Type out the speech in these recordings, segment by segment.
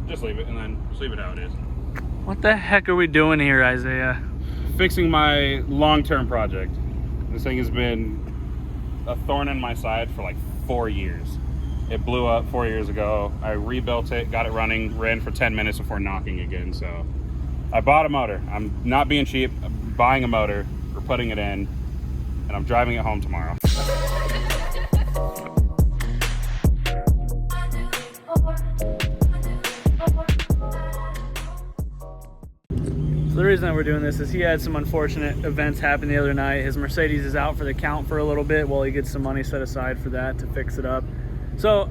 just leave it and then just leave it how it is. What the heck are we doing here, Isaiah? Fixing my long-term project. This thing has been a thorn in my side for like 4 years. It blew up 4 years ago. I rebuilt it, got it running, ran for 10 minutes before knocking again. So I bought a motor. I'm not being cheap. I'm buying a motor. We're putting it in, and I'm driving it home tomorrow. The reason that we're doing this is he had some unfortunate events happen the other night. His Mercedes is out for the count for a little bit while he gets some money set aside for that to fix it up. So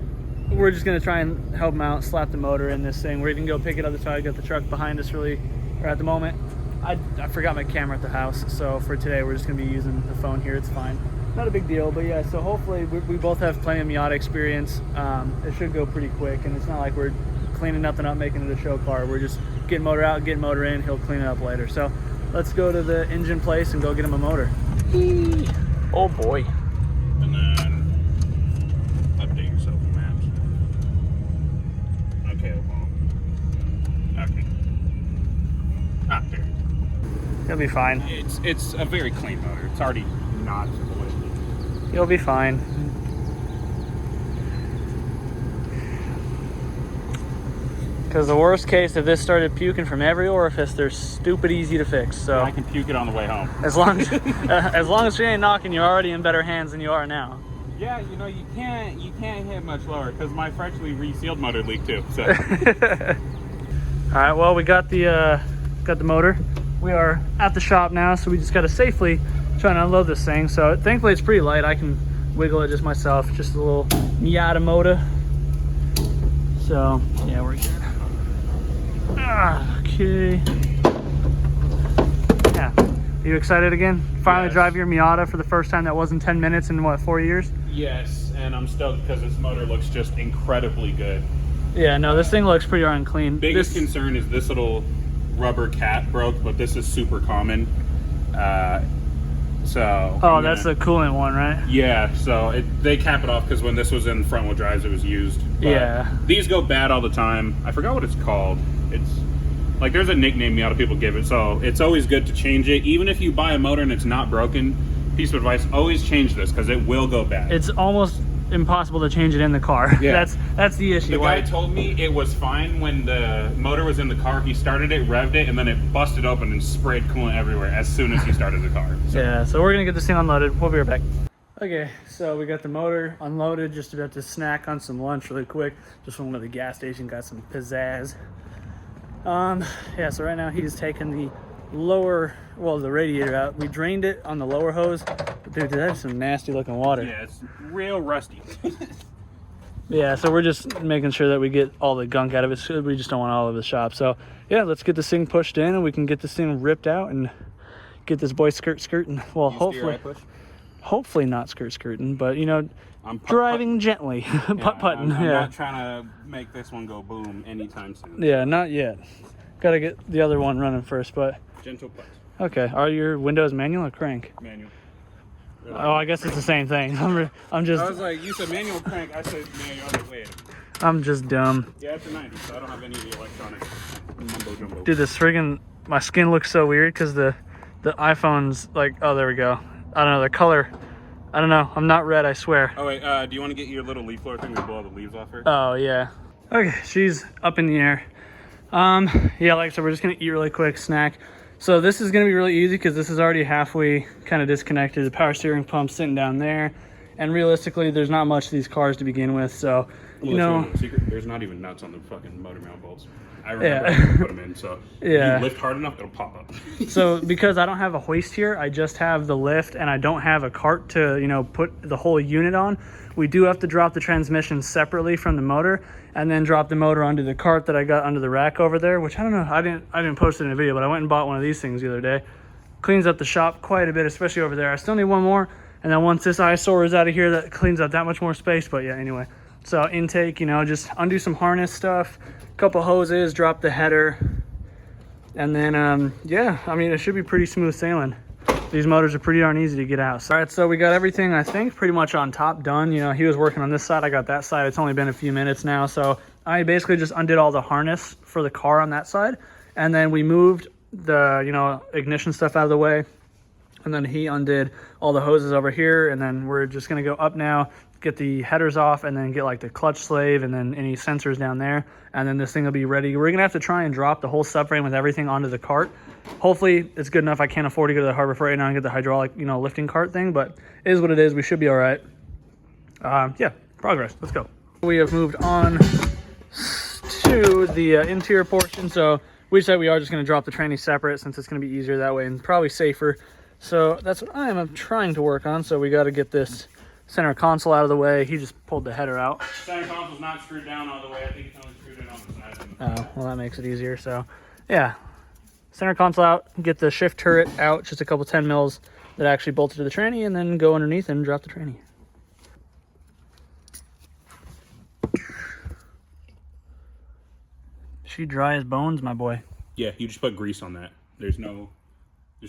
we're just gonna try and help him out, slap the motor in this thing. We're gonna go pick it up. That's why I got the truck behind us or at the moment. I forgot my camera at the house, so for today we're just gonna be using the phone here. It's fine, not a big deal. But yeah, so hopefully we both have plenty of Miata experience. It should go pretty quick, and it's not like we're cleaning nothing up, making it a show car. We're just getting motor out, getting motor in. He'll clean it up later. So let's go to the engine place and go get him a motor. Eee. Oh boy. And then update yourself in maps. Okay, well, okay. Ah, there. He'll be fine. It's a very clean motor. It's already not polluted. He'll be fine. Because the worst case, if this started puking from every orifice, they're stupid easy to fix. So I can puke it on the way home. As long as she ain't knocking, you're already in better hands than you are now. Yeah, you know, you can't hit much lower because my freshly resealed motor leaked too. So. All right, well, we got the motor. We are at the shop now, so we just got to safely try and unload this thing. So thankfully it's pretty light. I can wiggle it just myself. Just a little Miata motor. So yeah, we're good. Okay. Yeah. Are you excited again? Finally drive your Miata for the first time that wasn't 10 minutes in what, 4 years? Yes, and I'm stoked because this motor looks just incredibly good. Yeah, no, this thing looks pretty darn clean. Biggest concern is this little rubber cap broke, but this is super common. Oh, that's the coolant one, right? Yeah, so they cap it off because when this was in front wheel drives, it was used. But yeah. These go bad all the time. I forgot what it's called. It's like there's a nickname a lot of people give it, so it's always good to change it. Even if you buy a motor and it's not broken, piece of advice, always change this because it will go bad. It's almost impossible to change it in the car. Yeah. That's the issue. The guy told me it was fine when the motor was in the car. He started it, revved it, and then it busted open and sprayed coolant everywhere as soon as he started the car. So. Yeah, so we're gonna get this thing unloaded. We'll be right back. Okay, so we got the motor unloaded, just about to snack on some lunch really quick. Just went to the gas station, got some pizzazz. Yeah, so right now he's taking the the radiator out. We drained it on the lower hose. But dude, that's some nasty looking water. Yeah, it's real rusty. Yeah, so we're just making sure that we get all the gunk out of it. We just don't want all of the shop. So yeah, let's get this thing pushed in and we can get this thing ripped out and get this boy skirting. Well, hopefully not skirting, but you know, I'm driving gently, putt-putting. I'm not trying to make this one go boom anytime soon. Yeah, not yet. Got to get the other one running first, but gentle putt. Okay, are your windows manual or crank? Manual. Oh, I guess it's the same thing. I'm just. I was like, you said manual crank. I said manual. I was like, wait. I'm just dumb. Yeah, it's a 90, so I don't have any of the electronic mumbo jumbo. Dude, this friggin' my skin looks so weird because the iPhone's like, oh, there we go. I don't know the color. I don't know. I'm not red, I swear. Oh wait, do you want to get your little leaf blower thing to blow all the leaves off her? Oh yeah. Okay, she's up in the air. Yeah, like I said, we're just gonna eat really quick, snack. So this is gonna be really easy because this is already halfway kind of disconnected. The power steering pump's sitting down there, and realistically, there's not much of these cars to begin with. So you know, there's not even nuts on the fucking motor mount bolts. I remember I put them in, so if you lift hard enough, it'll pop up. So because I don't have a hoist here, I just have the lift, and I don't have a cart to, you know, put the whole unit on. We do have to drop the transmission separately from the motor, and then drop the motor onto the cart that I got under the rack over there. Which I don't know, I didn't post it in a video, but I went and bought one of these things the other day. Cleans up the shop quite a bit, especially over there. I still need one more, and then once this eyesore is out of here, that cleans up that much more space. But yeah, anyway. So intake, you know, just undo some harness stuff, couple hoses, drop the header, and then yeah, I mean, it should be pretty smooth sailing. These motors are pretty darn easy to get out. So, all right, so we got everything, I think, pretty much on top done. You know, he was working on this side, I got that side. It's only been a few minutes now, so I basically just undid all the harness for the car on that side, and then we moved the, you know, ignition stuff out of the way, and then he undid all the hoses over here, and then we're just gonna go up now, get the headers off, and then get like the clutch slave and then any sensors down there, and then this thing will be ready. We're gonna have to try and drop the whole subframe with everything onto the cart. Hopefully it's good enough. I can't afford to go to the Harbor Freight right now and get the hydraulic, you know, lifting cart thing, but it is what it is. We should be all right. Yeah, progress. Let's go. We have moved on to the interior portion, so we said we are just going to drop the tranny separate since it's going to be easier that way and probably safer. So that's what I am trying to work on. So we got to get this center console out of the way. He just pulled the header out. Center console's not screwed down all the way. I think it's only screwed in on the side. Oh, well, that makes it easier. So yeah, center console out, get the shift turret out, just a couple 10 mils that actually bolted to the tranny, and then go underneath and drop the tranny. She dry as bones, my boy. Yeah, you just put grease on that. There's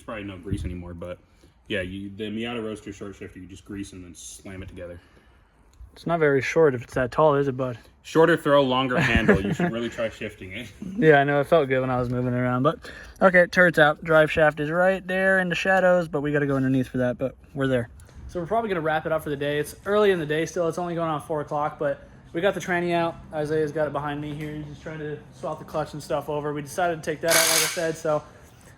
probably no grease anymore, but yeah, the Miata Roadster short shifter, you just grease and then slam it together. It's not very short if it's that tall, is it, bud? Shorter throw, longer handle. You should really try shifting it. Yeah, I know. It felt good when I was moving it around, but okay, turret's out. Drive shaft is right there in the shadows, but we got to go underneath for that, but we're there. So we're probably going to wrap it up for the day. It's early in the day still. It's only going on 4 o'clock, but we got the tranny out. Isaiah's got it behind me here. He's just trying to swap the clutch and stuff over. We decided to take that out, like I said. So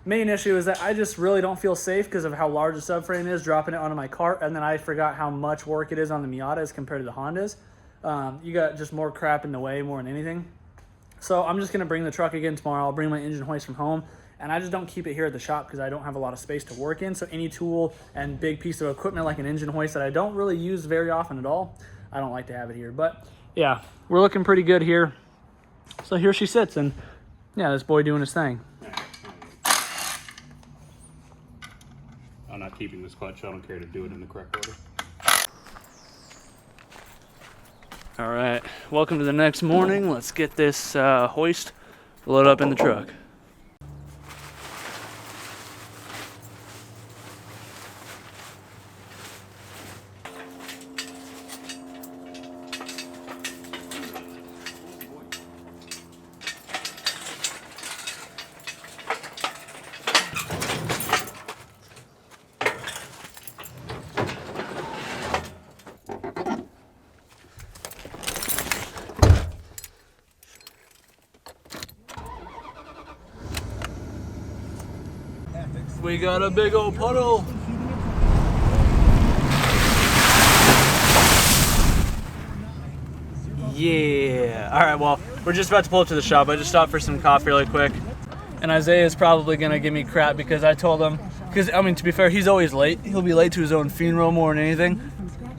main issue is that I just really don't feel safe because of how large the subframe is, dropping it onto my cart, and then I forgot how much work it is on the Miata as compared to the Hondas. You got just more crap in the way more than anything. So I'm just going to bring the truck again tomorrow. I'll bring my engine hoist from home, and I just don't keep it here at the shop because I don't have a lot of space to work in. So any tool and big piece of equipment like an engine hoist that I don't really use very often at all, I don't like to have it here. But yeah, we're looking pretty good here. So here she sits, and yeah, this boy doing his thing. I'm not keeping this clutch. I don't care to do it in the correct order. All right, welcome to the next morning. Let's get this hoist loaded up in the truck. We got a big old puddle. Yeah. All right, well, we're just about to pull up to the shop. I just stopped for some coffee really quick. And Isaiah is probably going to give me crap because I told him, because, I mean, to be fair, he's always late. He'll be late to his own funeral more than anything.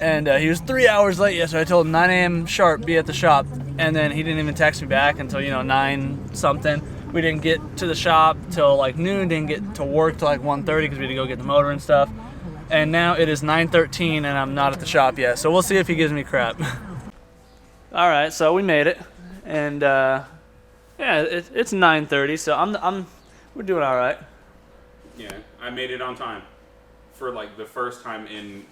And he was 3 hours late yesterday. I told him 9 a.m. sharp, be at the shop. And then he didn't even text me back until, 9 something. We didn't get to the shop till like noon, didn't get to work till like 1:30 because we had to go get the motor and stuff. And now it is 9:13 and I'm not at the shop yet. So we'll see if he gives me crap. All right, so we made it. And yeah, it's 9:30, so we're doing all right. Yeah, I made it on time for like the first time in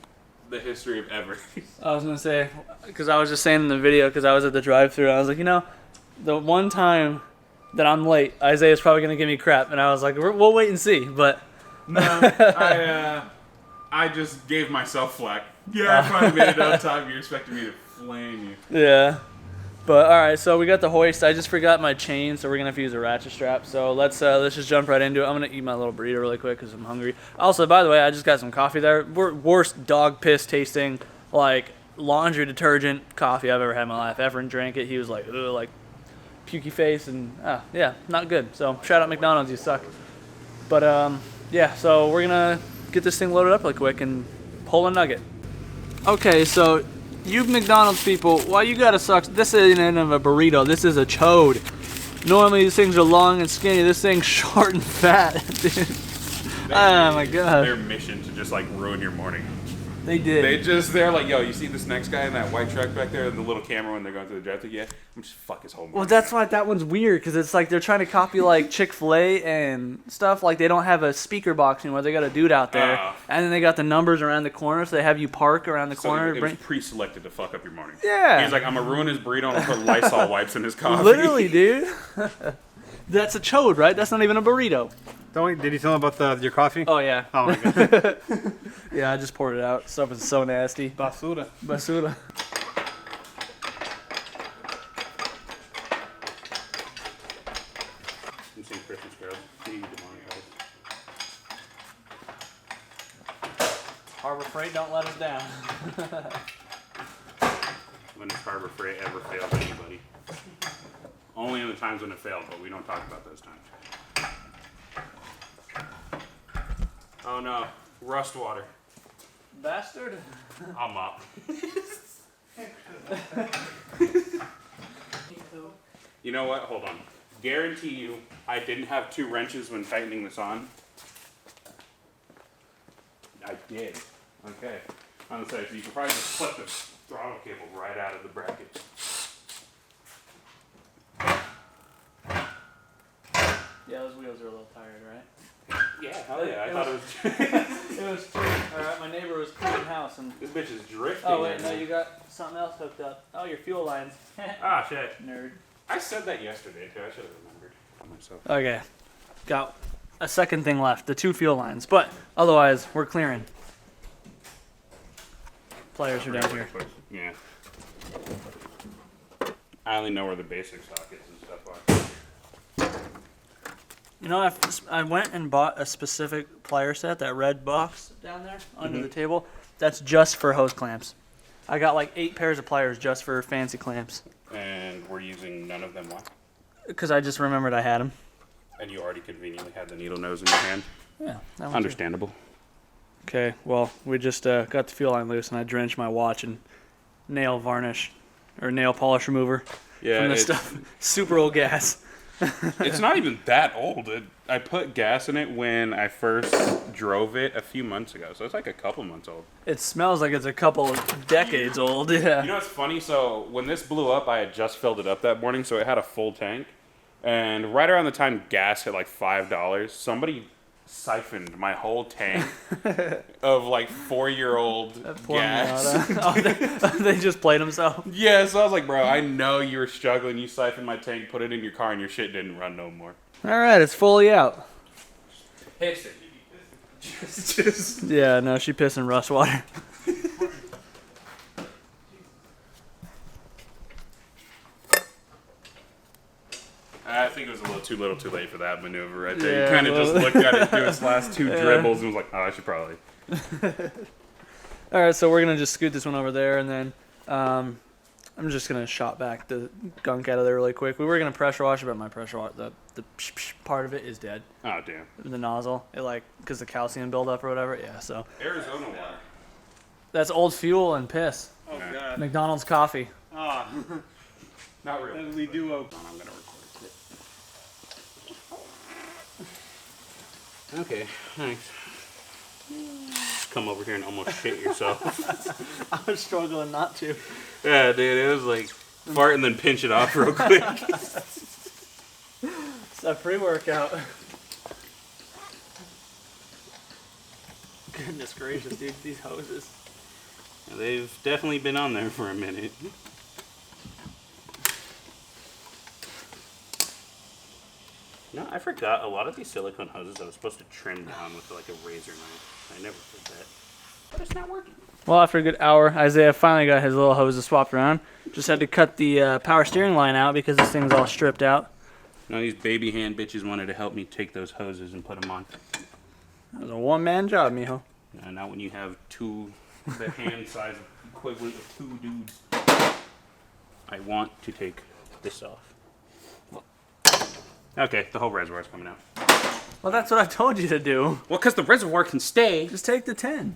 the history of ever. I was gonna say, because I was just saying in the video, because I was at the drive-thru, I was like, the one time that I'm late, Isaiah's probably gonna give me crap, and I was like, we'll wait and see. But no, I just gave myself flack. Yeah, I finally made it on time. You're expecting me to flame you. Yeah, but all right. So we got the hoist. I just forgot my chain, so we're gonna have to use a ratchet strap. So let's just jump right into it. I'm gonna eat my little burrito really quick because I'm hungry. Also, by the way, I just got some coffee there. Worst dog piss tasting, like laundry detergent coffee I've ever had in my life. Efren drank it. He was like, ugh, like pukey face, and yeah, not good. So shout out McDonald's, you suck. But yeah, so we're gonna get this thing loaded up really quick and pull a nugget. Okay, so you McDonald's people, why you gotta suck? This isn't a burrito, this is a chode. Normally these things are long and skinny, this thing's short and fat, dude. Oh my god. Their mission to just like ruin your morning. They did. They're like, yo, you see this next guy in that white truck back there, and the little camera when they're going through the drive-thru? Yeah, I'm just fuck his whole morning. Well, that's why that one's weird, because it's like they're trying to copy like Chick-fil-A and stuff. Like they don't have a speaker box anymore. They got a dude out there, and then they got the numbers around the corner, so they have you park around the corner. It was pre-selected to fuck up your morning. Yeah. He's like, I'm gonna ruin his burrito and put Lysol wipes in his coffee. Literally, dude. That's a chode, right? That's not even a burrito. Did you tell him about your coffee? Oh, yeah. Oh, my God. Yeah, I just poured it out. Stuff is so nasty. Basura. Basura. I'm seeing Christmas carols. Harbor Freight, don't let us down. When has Harbor Freight ever failed anybody? Only in the times when it failed, but we don't talk about those times. Oh no, rust water. Bastard. I'm up. You know what? Hold on. Guarantee you, I didn't have 2 wrenches when tightening this on. I did. Okay. On the side, so you can probably just flip the throttle cable right out of the bracket. Yeah, those wheels are a little tired, right? Yeah, hell yeah. I thought it was. It was true. Alright, my neighbor was cleaning house and. This bitch is drifting. Oh, wait, no, you got something else hooked up. Oh, your fuel lines. Ah, shit. Nerd. I said that yesterday, too. I should have remembered myself. Okay. Got a second thing left, the 2 fuel lines. But otherwise, we're clearing. Pliers are down here. Yeah. I only know where the basic sockets and stuff are. You know, I went and bought a specific plier set, that red box down there under the table. That's just for hose clamps. I got like 8 pairs of pliers just for fancy clamps. And we're using none of them. Why? Because I just remembered I had them. And you already conveniently had the needle nose in your hand. Yeah, that one Understandable. too. Okay, well, we just got the fuel line loose, and I drenched my watch in nail varnish or nail polish remover from this stuff. Super old gas. It's not even that old. I put gas in it when I first drove it a few months ago, so it's like a couple months old. It smells like it's a couple of decades old. Yeah. You know what's funny? So when this blew up, I had just filled it up that morning, so it had a full tank. And right around the time gas hit like $5, somebody siphoned my whole tank of like 4-year-old gas. They just played themselves. Yeah, so I was like, bro, I know you were struggling. You siphoned my tank, put it in your car, and your shit didn't run no more. All right, it's fully out. Piss it. Yeah, no, she pissing rust water. I think it was a little too late for that maneuver right there. You kind of just looked at it, do its last 2 dribbles, and was like, oh, I should probably. All right, so we're going to just scoot this one over there, and then I'm just going to shot back the gunk out of there really quick. We were going to pressure wash it, but my pressure wash, the part of it is dead. Oh, damn. The nozzle, because the calcium buildup or whatever, yeah, so. Arizona water. That's old fuel and piss. Oh, God. McDonald's coffee. Ah. Not really. Deadly duo. I'm going to record it. Okay, thanks. Come over here and almost shit yourself. I was struggling not to. Yeah, dude, it was like fart and then pinch it off real quick. It's a pre-workout. Goodness gracious, dude, these hoses. They've definitely been on there for a minute. No, I forgot a lot of these silicone hoses I was supposed to trim down with like a razor knife. I never did that. But it's not working. Well, after a good hour, Isaiah finally got his little hoses swapped around. Just had to cut the power steering line out because this thing's all stripped out. No, these baby hand bitches wanted to help me take those hoses and put them on. That was a one-man job, mijo. Not when you have the hand size equivalent of 2 dudes. I want to take this off. Okay, the whole reservoir's coming out. Well, that's what I told you to do. Well, because the reservoir can stay. Just take the 10.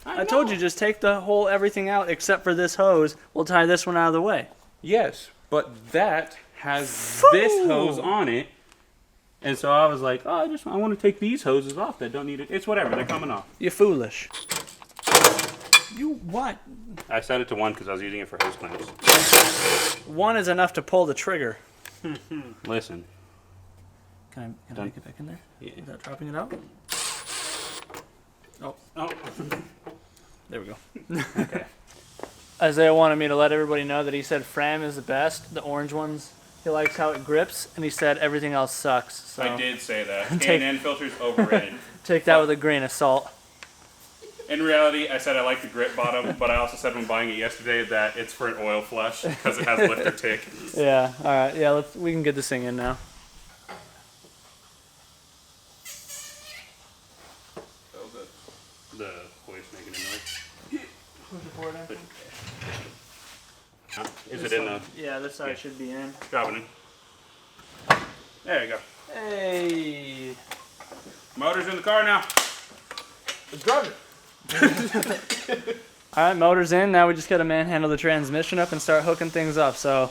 I told you, just take the whole everything out except for this hose. We'll tie this one out of the way. Yes, but that has this hose on it. And so I was like, oh, I want to take these hoses off that don't need it. It's whatever, they're coming off. You're foolish. You what? I set it to 1 because I was using it for hose clamps. 1 is enough to pull the trigger. Listen. Can I make it back in there? Yeah. Without dropping it out? Oh. There we go. Okay. Isaiah wanted me to let everybody know that he said Fram is the best. The orange ones, he likes how it grips, and he said everything else sucks. So I did say that. Take- K&N filter's overrated. take that with a grain of salt. In reality, I said I like the grip bottom, but I also said when buying it yesterday that it's for an oil flush because it has lifter tick. Yeah. All right. Yeah. We can get this thing in now. The voice making a noise. Is it in the... Yeah, this side should be in. Dropping in. There you go. Hey. Motor's in the car now. Let's drive it. All right, motor's in. Now we just got to manhandle the transmission up and start hooking things up. So,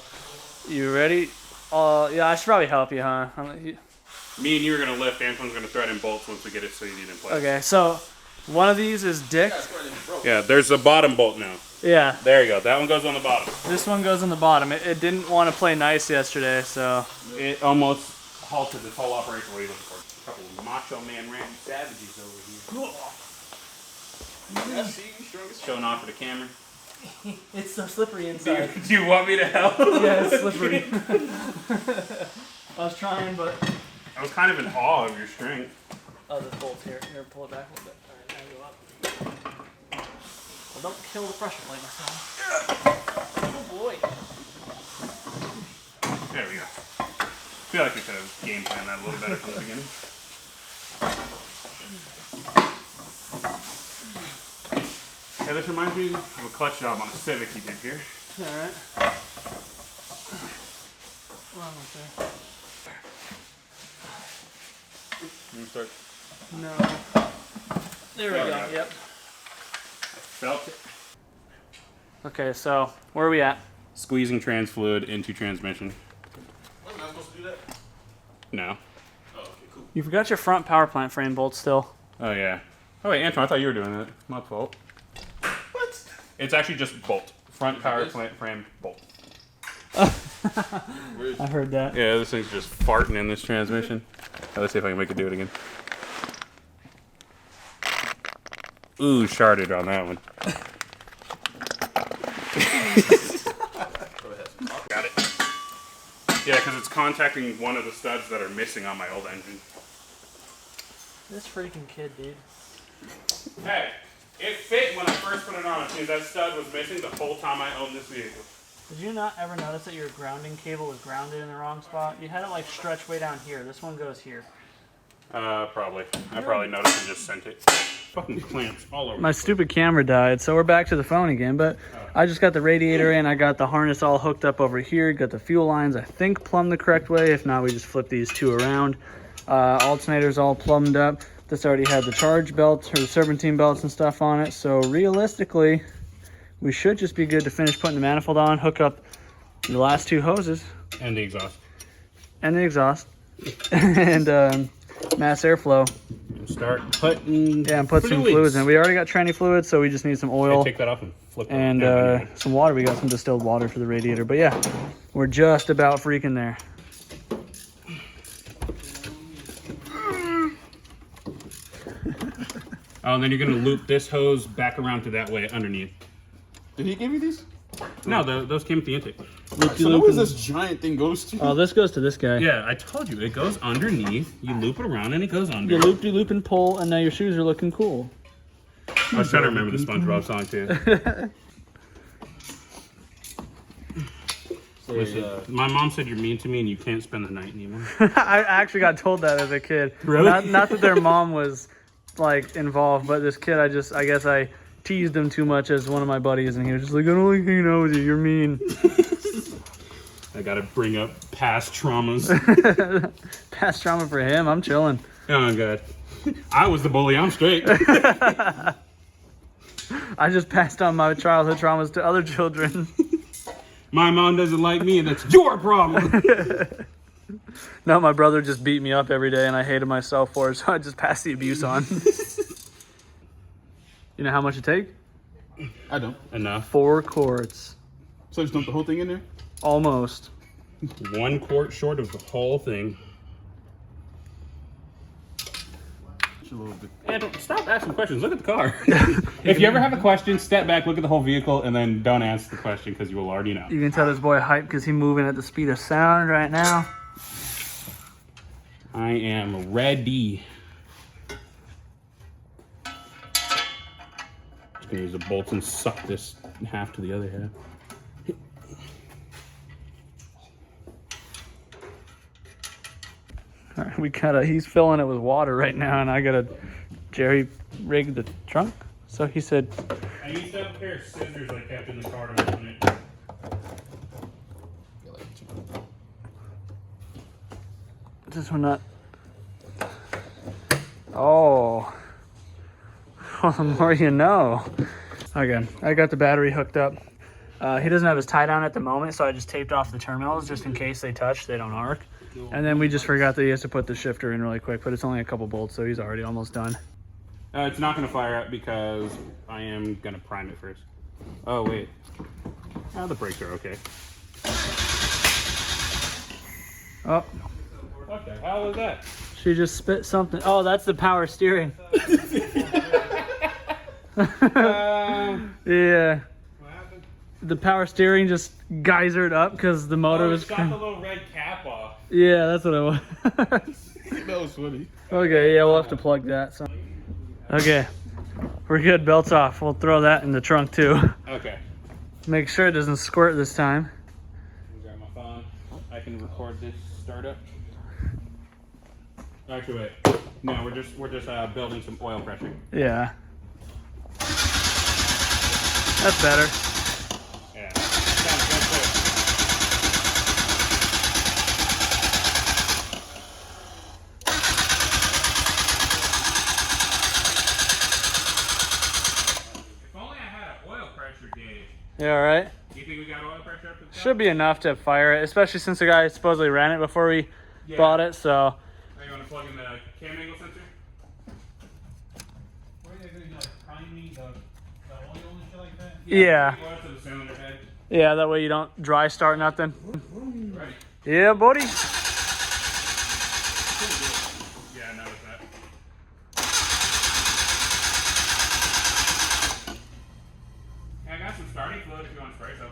you ready? Yeah, I should probably help you, huh? Me and you are going to lift. Antoine's going to thread in bolts once we get it so you need in place. Okay, so one of these is Dick. Yeah, there's a bottom bolt now. Yeah. There you go. That one goes on the bottom. This one goes on the bottom. It didn't want to play nice yesterday, so. It almost halted this whole operation. What are you looking for? A couple of macho man Randy savages over here. Showing off for the camera. It's so slippery inside. Do you want me to help? Yeah, it's slippery. I was trying, but. I was kind of in awe of your strength. Oh, this bolt's here. Here, pull it back a little bit. All right, now go up. Well, don't kill the pressure plate, myself. Oh boy. There we go. I feel like we could have game planned that a little better from the beginning. Yeah, this reminds me of a clutch job on a Civic you did here. Alright. Well, okay. Let me start. No. There we go, yep. I felt it. Okay, so where are we at? Squeezing trans fluid into transmission. Wasn't I supposed to do that? No. Oh, okay, cool. You forgot your front power plant frame bolt still. Oh, yeah. Oh, wait, Antoine, I thought you were doing that. My fault. What? It's actually just bolt. Front power plant frame bolt. I heard that. Yeah, this thing's just farting in this transmission. Let's see if I can make it do it again. Ooh, sharded on that one. Got it. Yeah, because it's contacting one of the studs that are missing on my old engine. This freaking kid, dude. Hey, it fit when I first put it on. As soon as that stud was missing the whole time I owned this vehicle. Did you not ever notice that your grounding cable was grounded in the wrong spot? You had it like stretched way down here. This one goes here. Probably. I probably noticed and just sent it. Fucking clamps all over. My stupid camera died, so we're back to the phone again, but I just got the radiator in. I got the harness all hooked up over here. Got the fuel lines, I think, plumbed the correct way. If not, we just flip these two around. Alternator's all plumbed up. This already had the charge belts or the serpentine belts and stuff on it. So realistically, we should just be good to finish putting the manifold on, hook up the last two hoses. And the exhaust. And the exhaust. And mass airflow. And start putting and put some fluids in. We already got tranny fluids, so we just need some oil. Take that off and flip it. And some water. We got some distilled water for the radiator. But yeah, we're just about freaking there. Oh, and then you're going to loop this hose back around to that way underneath. Did he give you these? No, those came with the intake. So where this giant thing goes to? Oh, this goes to this guy. Yeah, I told you. It goes underneath. You loop it around and it goes under. You loop, de loop, and pull, and now your shoes are looking cool. I was trying to remember the SpongeBob song, too. Listen, my mom said you're mean to me and you can't spend the night anymore. I actually got told that as a kid. Really? Not that their mom was like involved, but this kid, I guess I teased him too much as one of my buddies, and he was just like, I don't like hanging out with you. You're mean. I gotta bring up past traumas. Past trauma for him. I'm chilling. Oh, God. I was the bully. I'm straight. I just passed on my childhood traumas to other children. My mom doesn't like me, and that's your problem. No, my brother just beat me up every day, and I hated myself for it, so I just passed the abuse on. You know how much it take? I don't. Enough. 4 quarts. So just dump the whole thing in there? Almost. 1 quart short of the whole thing. Just a little bit. And stop asking questions. Look at the car. If you ever have a question, step back, look at the whole vehicle, and then don't ask the question because you will already know. You can tell this boy hype because he's moving at the speed of sound right now. I am ready. Just gonna use the bolts and suck this half to the other half. All right, he's filling it with water right now, and I gotta jerry rig the trunk. So he said, I used to have a pair of scissors I kept in the car to open it. this one not. Oh, well, the more you know. Again, I got the battery hooked up. He doesn't have his tie down at the moment, so I just taped off the terminals just in case they touch, they don't arc. And then we just forgot that he has to put the shifter in really quick, but it's only a couple bolts, so he's already almost done. It's not going to fire up because I am going to prime it first. Oh, wait. Oh, the brakes are okay. Oh, What the hell was that? she just spit something. Oh, that's the power steering. Yeah. What happened? The power steering just geysered up because the motor was... Shot the little red cap off. Yeah, that's what it was. That was funny. Okay, yeah, we'll have to plug that. So. Okay, we're good. Belts off. We'll throw that in the trunk too. Okay. Make sure it doesn't squirt this time. Grab my phone. I can record this startup. Actually, wait. No, we're just building some oil pressure. Yeah. That's better. Yeah. Sounds good too. If only I had an oil pressure gauge. Yeah, all right. Do you think we got oil pressure up to the top? Should be enough to fire it, especially since the guy supposedly ran it before we bought it, so. Are you going to plug in the cam angle sensor? What are they going to do, like prime me the oil and shit like that? Yeah. Oil to the cylinder head. Yeah, that way you don't dry start nothing. Ready? Yeah, buddy. Yeah, I noticed that. Yeah, I got some starting fluid if you want to spray some.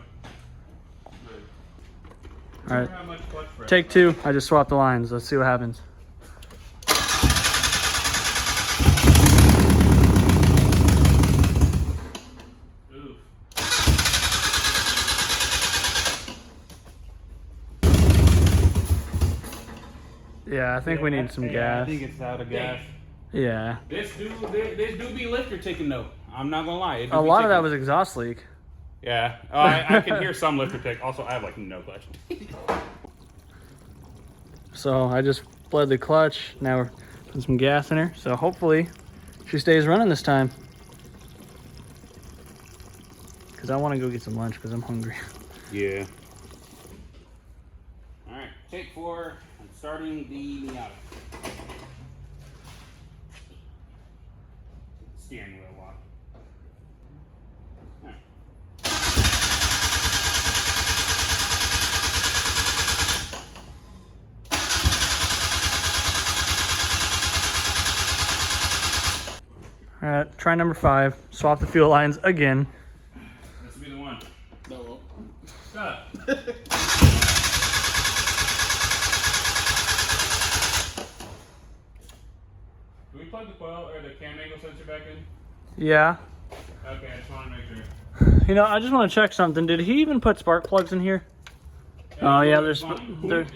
All right. How much clutch press? Take 2. I just swapped the lines. Let's see what happens. Oof. Yeah, I think we need some Yeah, I gas. think it's out of gas. Yeah. This do be lifter taking note. I'm not gonna lie. A lot of that was exhaust leak. Yeah. Oh, I can hear some lifter tick. Also, I have like no clutch. So I just bled the clutch. Now we're putting some gas in her. So hopefully she stays running this time. Because I want to go get some lunch because I'm hungry. Yeah. All right. Take 4. I'm starting the Miata. Steering wheel lock. All right. All right, try number 5. Swap the fuel lines again. This will be the one. No. Shut up. Do we plug the coil or the cam angle sensor back in? Yeah. Okay, I just want to make sure. You know, I just want to check something. Did he even put spark plugs in here? Oh, yeah, there's Knock the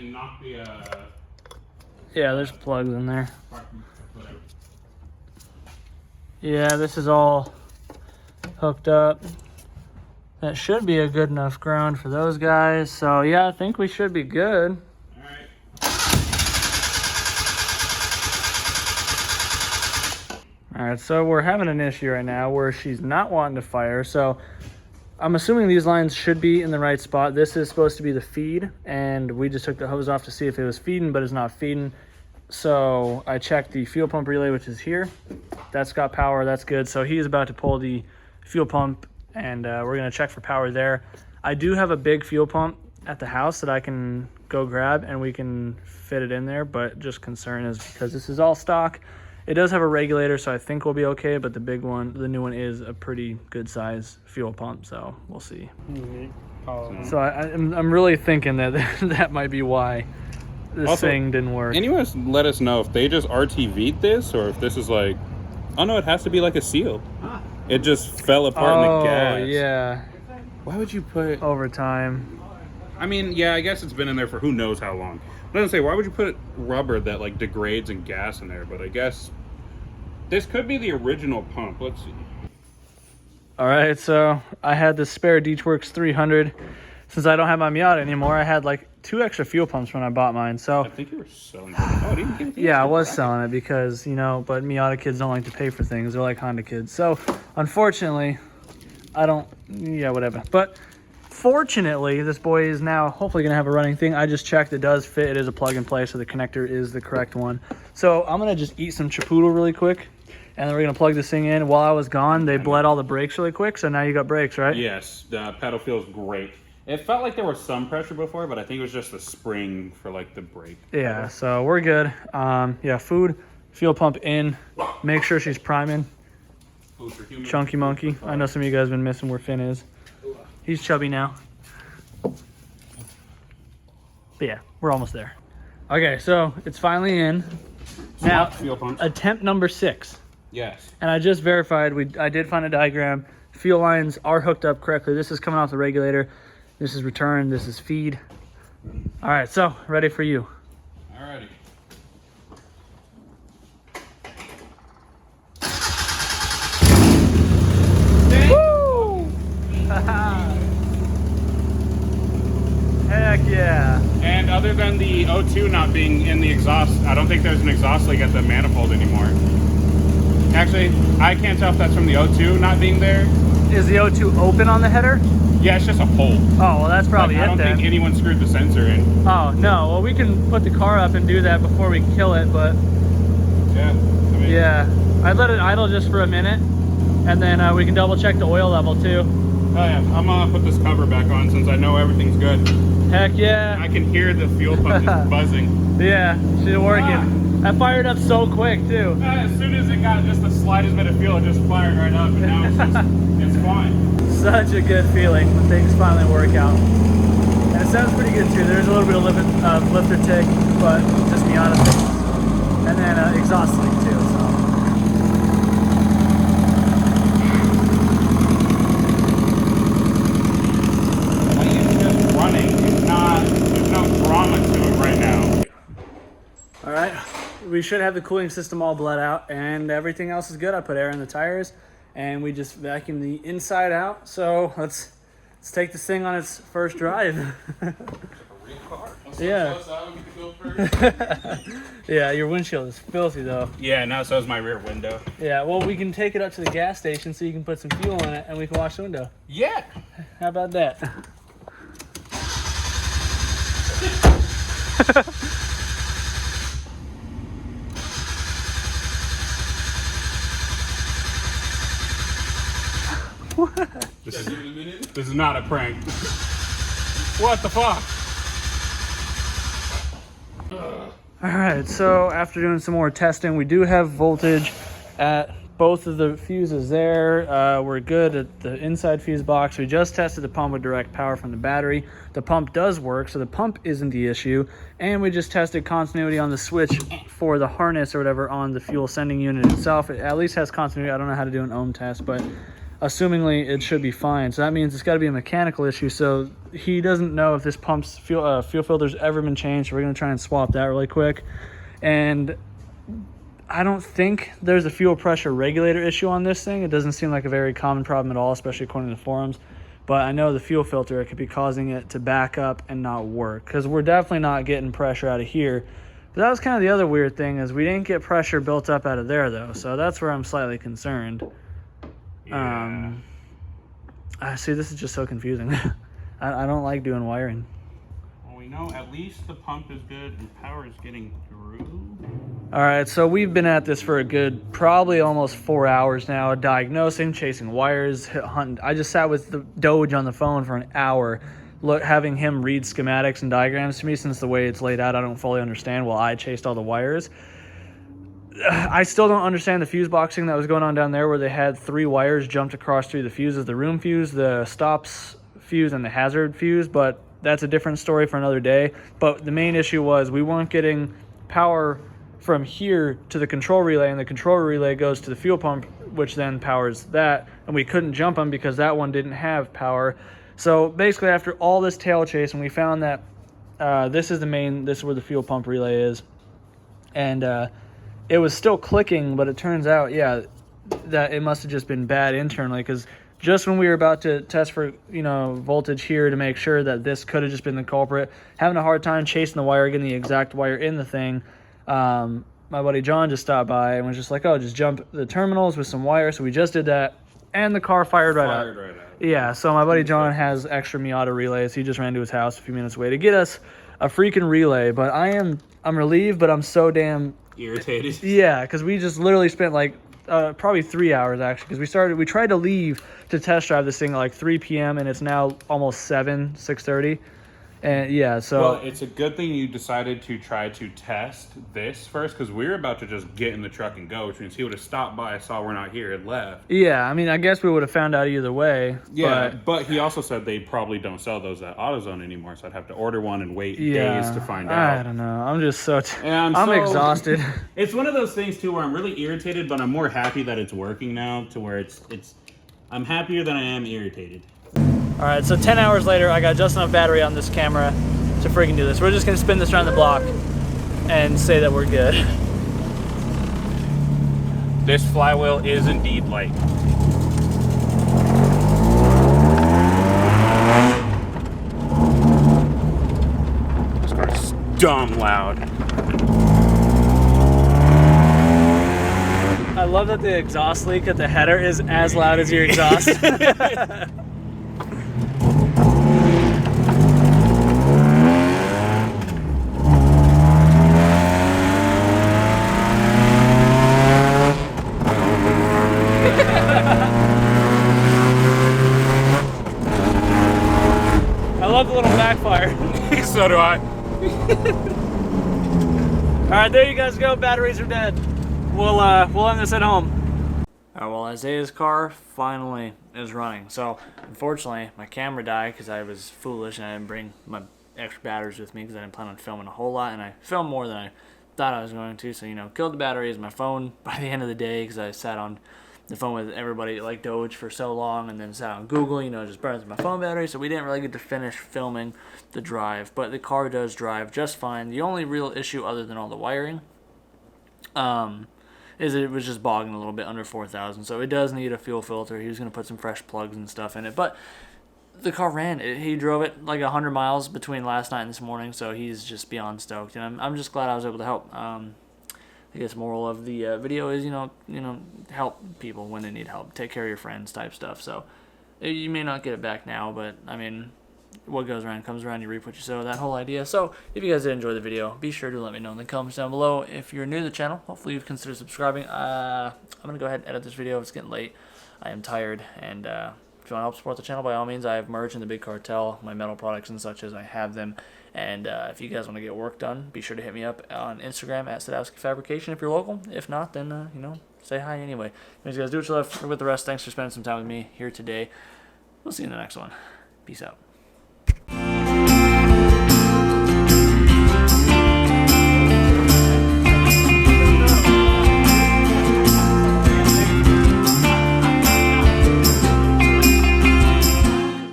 yeah, there's plugs in there. whatever. Yeah, this is all hooked up. That should be a good enough ground for those guys. So yeah, I think we should be good. All right. All right, so we're having an issue right now where she's not wanting to fire. So I'm assuming these lines should be in the right spot. This is supposed to be the feed, and we just took the hose off to see if it was feeding, but it's not feeding. So I checked the fuel pump relay, which is here. That's got power, that's good. So he's about to pull the fuel pump and we're gonna check for power there. I do have a big fuel pump at the house that I can go grab and we can fit it in there, but just concern is because this is all stock. It does have a regulator, so I think we'll be okay, but the big one, the new one, is a pretty good size fuel pump, so we'll see. So I'm really thinking that that might be why this Also, thing didn't work. Anyone let us know if they just RTV'd this or if this is like, oh no, it has to be like a seal. It just fell apart in the gas. Yeah, Why would you put... over time. I mean, yeah, I guess it's been in there for who knows how long. I was gonna say, why would you put rubber that like degrades in gas in there? But I guess this could be the original pump. Let's see. All right, so I had the spare Deechworks 300. Since I don't have my Miata anymore, I had like 2 extra fuel pumps when I bought mine. So I think you were selling it. Oh, didn't give it. yeah, I was selling it because, you know, but Miata kids don't like to pay for things. They're like Honda kids. So unfortunately, I don't, yeah, whatever. But fortunately, this boy is now hopefully going to have a running thing. I just checked. It does fit. It is a plug and play, so the connector is the correct one. So I'm going to just eat some chipotle really quick, and then we're going to plug this thing in. While I was gone, they bled all the brakes really quick, so now you got brakes, right? Yes, the pedal feels great. It felt like there was some pressure before, but I think it was just the spring for like the brake. Yeah, so we're good. Yeah, food, fuel pump in. Make sure she's priming. Food for humans. Chunky monkey. I know some of you guys have been missing where Finn is. He's chubby now. But yeah, we're almost there. Okay, so it's finally in. Now, fuel pumps. attempt number 6. Yes. And I just verified, I did find a diagram. Fuel lines are hooked up correctly. This is coming off the regulator. This is return, this is feed. All right, so ready for you. Alrighty. Woo! Heck yeah. And other than the O2 not being in the exhaust, I don't think there's an exhaust leak at the manifold anymore. Actually, I can't tell if that's from the O2 not being there. Is the O2 open on the header? Yeah, it's just a hole. Oh, well, that's probably I it don't then. think anyone screwed the sensor in. Oh, no. Well, we can put the car up and do that before we kill it, but Yeah. I mean, yeah. I'd let it idle just for a minute, and then we can double check the oil level too. Oh yeah, I'm gonna put this cover back on since I know everything's good. Heck yeah. I can hear the fuel pump just buzzing. Yeah, she's working. I fired up so quick too. As soon as it got just the slightest bit of fuel, it just fired right up, and now it's just, it's fine. Such a good feeling when things finally work out. And it sounds pretty good too. There's a little bit of lifter tick, but just be honest. And then exhaust leak too. So. It's just running. It's not. There's no drama to it right now. All right, we should have the cooling system all bled out, and everything else is good. I put air in the tires, and we just vacuumed the inside out. So let's take this thing on its first drive. Yeah. Yeah, your windshield is filthy though. Yeah, now so is my rear window. Yeah, well, we can take it up to the gas station so you can put some fuel in it, and we can wash the window. Yeah. How about that? This is not a prank. What the fuck? All right, so after doing some more testing, we do have voltage at both of the fuses there. We're good at the inside fuse box. We just tested the pump with direct power from the battery. The pump does work, so the pump isn't the issue. And we just tested continuity on the switch for the harness or whatever on the fuel sending unit itself. It at least has continuity. I don't know how to do an ohm test, but assumingly it should be fine. So that means it's got to be a mechanical issue. So he doesn't know if this pump's fuel filter's ever been changed. So we're going to try and swap that really quick. And I don't think there's a fuel pressure regulator issue on this thing. It doesn't seem like a very common problem at all, especially according to the forums. But I know the fuel filter, it could be causing it to back up and not work, because we're definitely not getting pressure out of here. But that was kind of the other weird thing, is we didn't get pressure built up out of there though. So that's where I'm slightly concerned. Yeah. See, this is just so confusing. I don't like doing wiring. Well, we know at least the pump is good and power is getting through. All right, so we've been at this for a good probably almost 4 hours now, diagnosing, chasing wires, hunting. I just sat with the Doge on the phone for an hour, having him read schematics and diagrams to me, since the way it's laid out I don't fully understand, while I chased all the wires. I still don't understand the fuse boxing that was going on down there, where they had 3 wires jumped across through the fuses: the room fuse, the stops fuse, and the hazard fuse, but that's a different story for another day. But the main issue was we weren't getting power from here to the control relay, and the control relay goes to the fuel pump, which then powers that, and we couldn't jump them because that one didn't have power. So basically, after all this tail chase, and we found that this is where the fuel pump relay is, and it was still clicking, but it turns out, yeah, that it must have just been bad internally, because just when we were about to test for, voltage here to make sure that this could have just been the culprit, having a hard time chasing the wire, getting the exact wire in the thing, my buddy John just stopped by and was just like, oh, just jump the terminals with some wire. So we just did that, and the car fired right out. Yeah, so my buddy John has extra Miata relays. He just ran to his house a few minutes away to get us a freaking relay. But I'm relieved, but I'm so damn irritated. Yeah, because we just literally spent like probably 3 hours, actually, because we tried to leave to test drive this thing at like 3 p.m. and it's now almost 6:30. And yeah, so well, it's a good thing you decided to try to test this first, because we were about to just get in the truck and go, which means he would have stopped by, saw we're not here, and left. Yeah, I mean, I guess we would have found out either way. Yeah, but he also said they probably don't sell those at AutoZone anymore, so I'd have to order one and wait days to find out. I don't know. I'm just so I'm exhausted. It's one of those things too where I'm really irritated, but I'm more happy that it's working now, to where I'm happier than I am irritated. All right, so 10 hours later, I got just enough battery on this camera to freaking do this. We're just gonna spin this around the block and say that we're good. This flywheel is indeed light. This car's dumb loud. I love that the exhaust leak at the header is as loud as your exhaust. I love the little backfire. So do I. All right, there you guys go. Batteries are dead. We'll end this at home. All right, well, Isaiah's car finally is running. So unfortunately, my camera died because I was foolish and I didn't bring my extra batteries with me because I didn't plan on filming a whole lot, and I filmed more than I thought I was going to. So killed the batteries. My phone by the end of the day, because I sat on the phone with everybody like Doge for so long, and then sat on Google, just burned through my phone battery, so we didn't really get to finish filming the drive, but the car does drive just fine. The only real issue, other than all the wiring, is that it was just bogging a little bit under 4,000, so it does need a fuel filter. He was going to put some fresh plugs and stuff in it, but the car ran. He drove it like 100 miles between last night and this morning, so he's just beyond stoked, and I'm just glad I was able to help. I guess moral of the video is, help people when they need help. Take care of your friends type stuff. So you may not get it back now, but I mean, what goes around comes around. You reap what you sow, that whole idea. So if you guys did enjoy the video, be sure to let me know in the comments down below. If you're new to the channel, hopefully you've considered subscribing. I'm going to go ahead and edit this video. It's getting late. I am tired, and if you want to help support the channel, by all means, I have merch in the Big Cartel, my metal products and such as I have them. And if you guys want to get work done, be sure to hit me up on Instagram at Sadowski Fabrication if you're local. If not, then, say hi anyway. Anyways, guys, do what you love with the rest. Thanks for spending some time with me here today. We'll see you in the next one. Peace out.